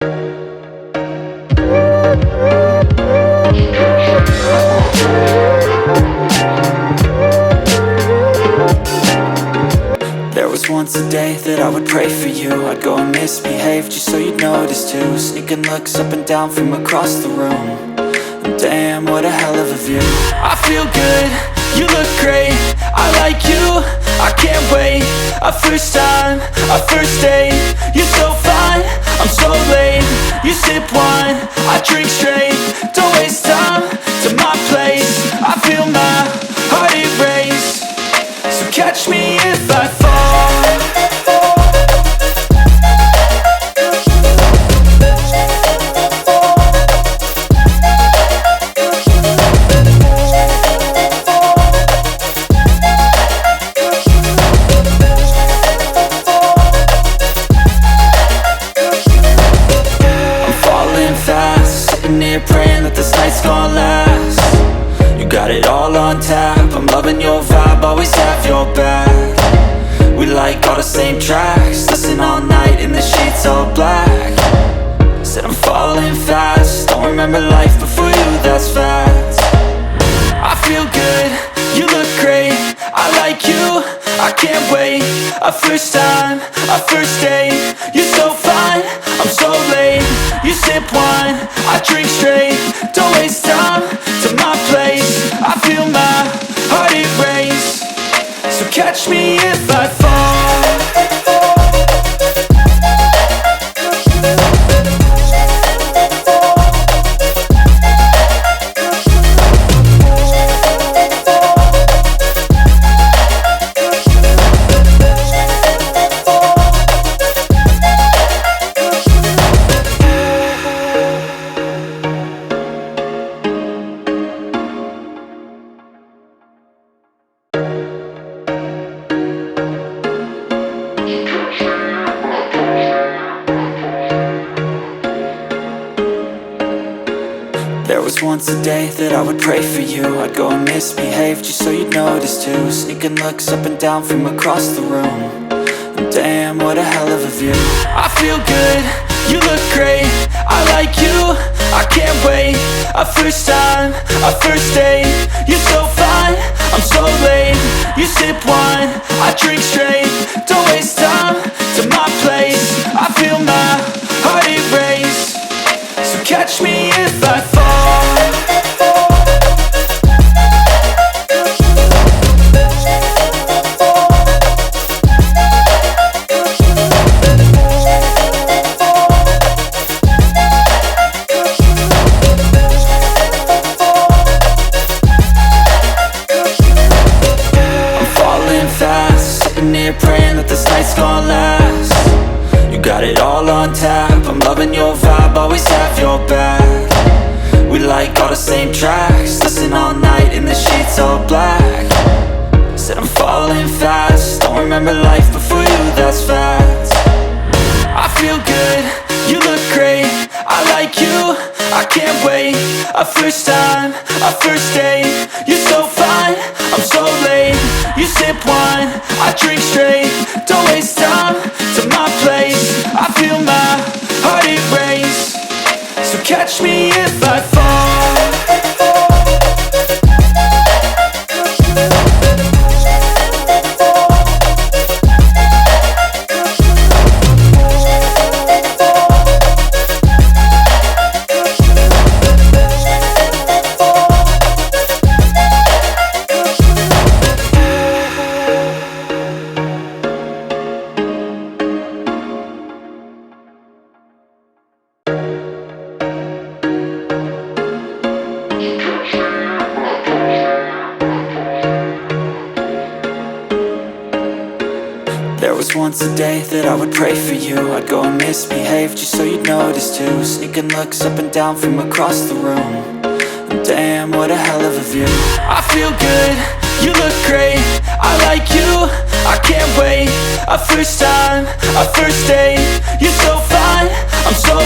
There was once a day that I would pray for you. I'd go and misbehave just so you'd notice too. Sneaking looks up and down from across the room. And damn, what a hell of a view. I feel good, you look great, I like you, I can't wait. A first time, a first date. You're so fine, I'm so late. You sip wine, I drink straight. Don't waste time to my place. I feel my heart erase. So catch me if I fall. Praying that this night's gonna last. You got it all on tap, I'm loving your vibe, always have your back. We like all the same tracks, listen all night in the sheets all black. Said I'm falling fast, don't remember life before you, that's fact. I feel good, you look great, I like you, I can't wait. A first time, a first date. You're so fine, I'm so late. You sip wine, I drink straight. Don't waste time to my place. I feel my heart erase. So catch me if I fall. There was once a day that I would pray for you. I'd go and misbehave just so you'd notice too. Sneaking looks up and down from across the room. And damn, what a hell of a view. I feel good, you look great, I like you, I can't wait. A first time, a first date. You're so fine, I'm so late. You sip wine, I drink straight. Don't waste time to my place. I feel my heart erase. So catch me if I fall. Praying that this night's gonna last. You got it all on tap, I'm loving your vibe, always have your back. We like all the same tracks, listen all night in the sheets all black. Said I'm falling fast, don't remember life before you, that's fact. I feel good, you look great, I like you, I can't wait. A first time, a first date. You're so fine, I'm so late. You sip wine, I drink straight. Don't waste time to my place. I feel my heart erase. So catch me if I fall. There was once a day that I would pray for you. I'd go and misbehave just so you'd notice too. Sneaking looks up and down from across the room. And damn, what a hell of a view. I feel good, you look great, I like you, I can't wait. A first time, a first date. You're so fine, I'm so